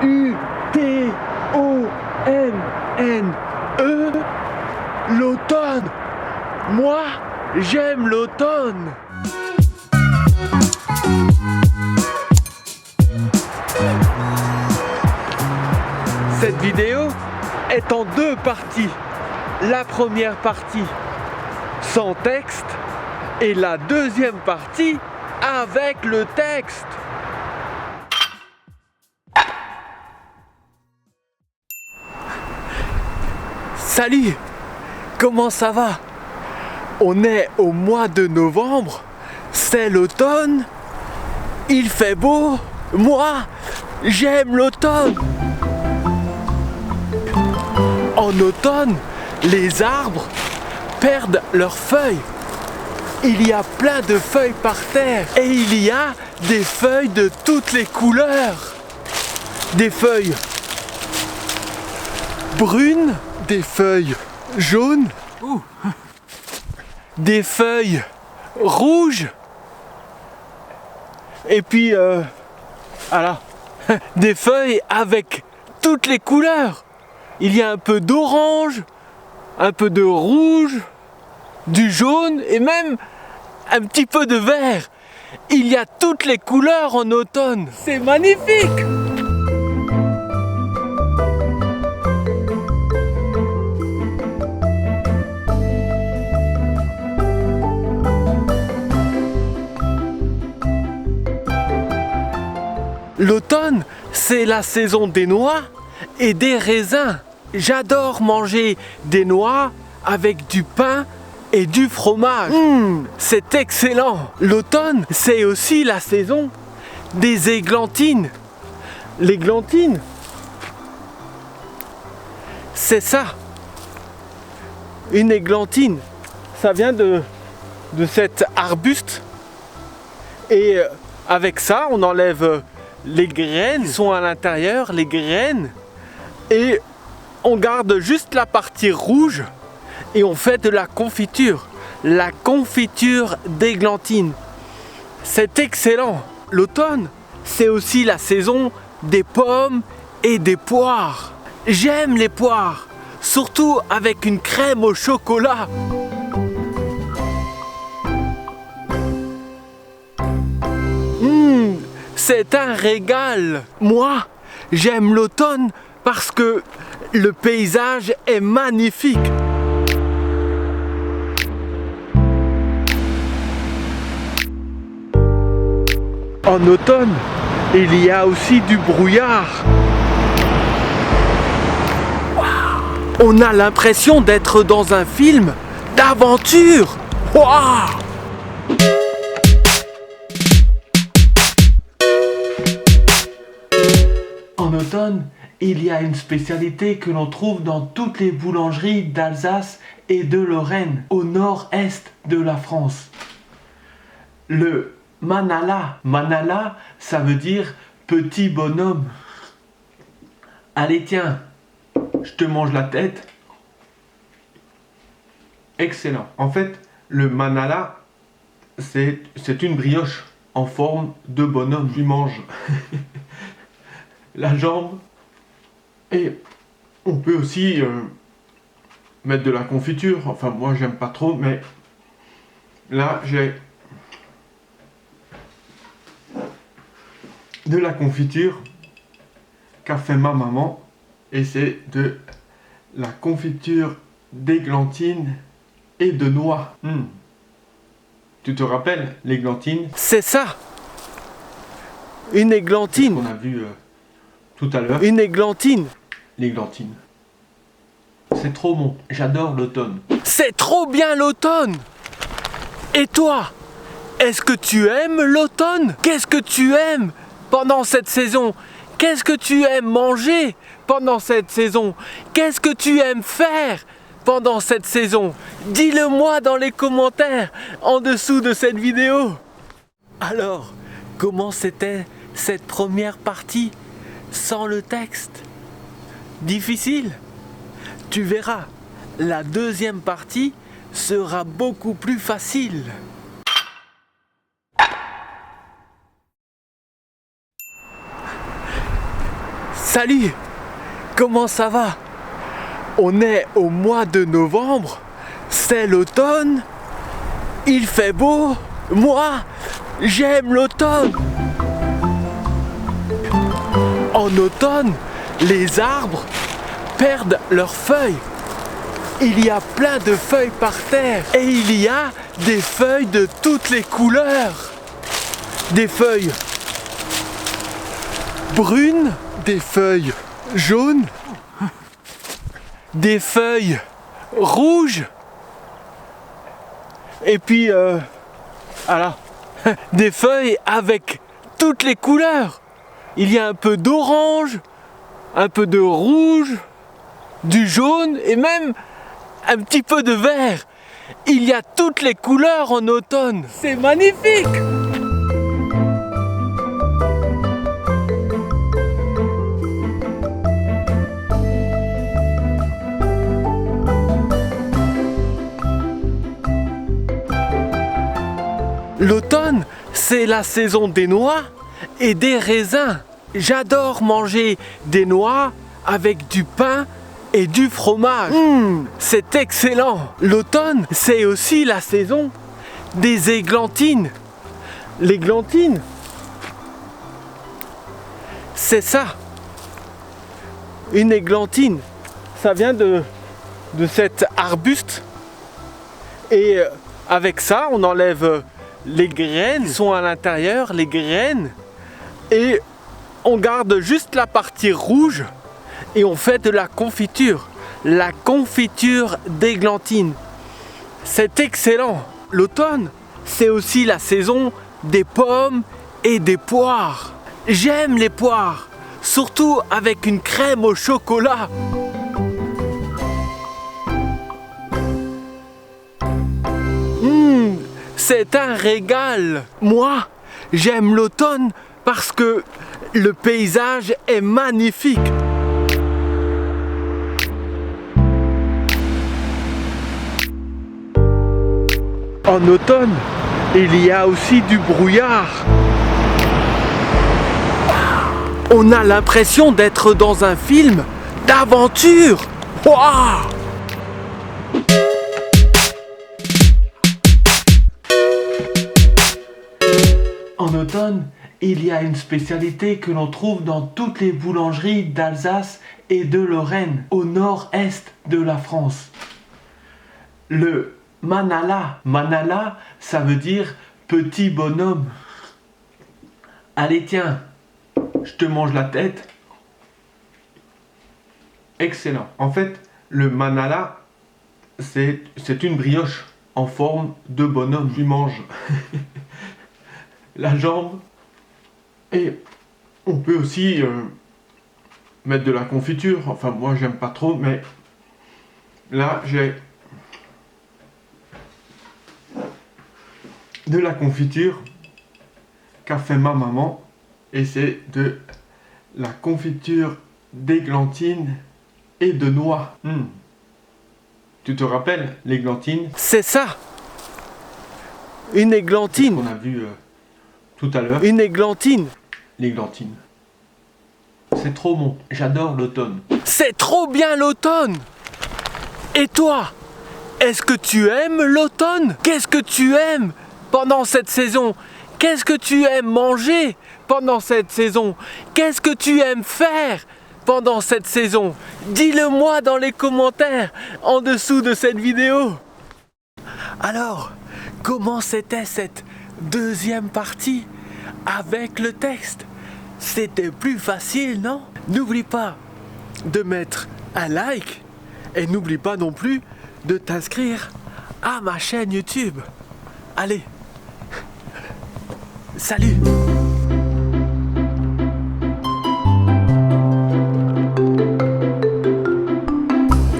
L-O-T-O-N-N-E. L'automne. Moi, j'aime l'automne. Cette vidéo est en deux parties. La première partie sans texte et la deuxième partie avec le texte. Salut, comment ça va? On est au mois de novembre, c'est l'automne, il fait beau, moi j'aime l'automne. En automne, les arbres perdent leurs feuilles. Il y a plein de feuilles par terre et il y a des feuilles de toutes les couleurs. Des feuilles brunes, des feuilles jaunes, des feuilles rouges et puis voilà, des feuilles avec toutes les couleurs. Il y a un peu d'orange, un peu de rouge, du jaune et même un petit peu de vert. Il y a toutes les couleurs en automne. C'est magnifique! L'automne, c'est la saison des noix et des raisins. J'adore manger des noix avec du pain et du fromage. C'est excellent. L'automne, c'est aussi la saison des églantines. L'églantine, c'est ça. Une églantine, ça vient de cet arbuste. Et avec ça, on enlève les graines qui sont à l'intérieur, les graines, et on garde juste la partie rouge et on fait de la confiture d'églantine. C'est excellent. L'automne, c'est aussi la saison des pommes et des poires. J'aime les poires, surtout avec une crème au chocolat. C'est un régal. Moi, j'aime l'automne parce que le paysage est magnifique. En automne, il y a aussi du brouillard. On a l'impression d'être dans un film d'aventure. Waouh! En automne, il y a une spécialité que l'on trouve dans toutes les boulangeries d'Alsace et de Lorraine, au nord-est de la France. Le manala. Manala, ça veut dire petit bonhomme. Allez, tiens, je te mange la tête. Excellent. En fait, le manala, c'est une brioche en forme de bonhomme. Tu manges la jambe et on peut aussi mettre de la confiture. Enfin, moi j'aime pas trop, mais là j'ai de la confiture qu'a fait ma maman et c'est de la confiture d'églantine et de noix. Tu te rappelles l'églantine? C'est ça, une églantine. On a vu tout à l'heure. Une églantine. L'églantine. C'est trop bon. J'adore l'automne. C'est trop bien l'automne. Et toi, est-ce que tu aimes l'automne? Qu'est-ce que tu aimes pendant cette saison? Qu'est-ce que tu aimes manger pendant cette saison? Qu'est-ce que tu aimes faire pendant cette saison? Dis-le moi dans les commentaires en dessous de cette vidéo. Alors, comment c'était cette première partie sans le texte? Difficile? Tu verras, la deuxième partie sera beaucoup plus facile. Salut, comment ça va? On est au mois de novembre, c'est l'automne, il fait beau, moi j'aime l'automne. En automne, les arbres perdent leurs feuilles. Il y a plein de feuilles par terre et il y a des feuilles de toutes les couleurs. Des feuilles brunes, des feuilles jaunes, des feuilles rouges et puis voilà, des feuilles avec toutes les couleurs. Il y a un peu d'orange, un peu de rouge, du jaune et même un petit peu de vert. Il y a toutes les couleurs en automne. C'est magnifique! L'automne, c'est la saison des noix et des raisins. J'adore manger des noix avec du pain et du fromage. C'est excellent. L'automne, c'est aussi la saison des églantines. L'églantine, c'est ça. Une églantine, ça vient de cet arbuste. Et avec ça, on enlève les graines qui sont à l'intérieur, les graines, et on garde juste la partie rouge et on fait de la confiture d'églantine. C'est excellent. L'automne, c'est aussi la saison des pommes et des poires. J'aime les poires, surtout avec une crème au chocolat. C'est un régal. Moi, j'aime l'automne parce que le paysage est magnifique. En automne, il y a aussi du brouillard. On a l'impression d'être dans un film d'aventure. Waouh! En automne, il y a une spécialité que l'on trouve dans toutes les boulangeries d'Alsace et de Lorraine, au nord-est de la France. Le manala. Manala, ça veut dire petit bonhomme. Allez, tiens, je te mange la tête. Excellent. En fait, le manala, c'est une brioche en forme de bonhomme. Tu manges la jambe et on peut aussi mettre de la confiture. Enfin, moi j'aime pas trop, mais là j'ai de la confiture qu'a fait ma maman et c'est de la confiture d'églantine et de noix. Tu te rappelles l'églantine? C'est ça, une églantine. On a vu tout à l'heure. Une églantine. L'églantine. C'est trop bon. J'adore l'automne. C'est trop bien l'automne. Et toi, est-ce que tu aimes l'automne? Qu'est-ce que tu aimes pendant cette saison? Qu'est-ce que tu aimes manger pendant cette saison? Qu'est-ce que tu aimes faire pendant cette saison? Dis-le moi dans les commentaires en dessous de cette vidéo. Alors, comment c'était cette deuxième partie avec le texte? C'était plus facile, non? N'oublie pas de mettre un like et n'oublie pas non plus de t'inscrire à ma chaîne YouTube. Allez, salut!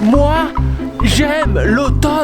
Moi, j'aime l'automne.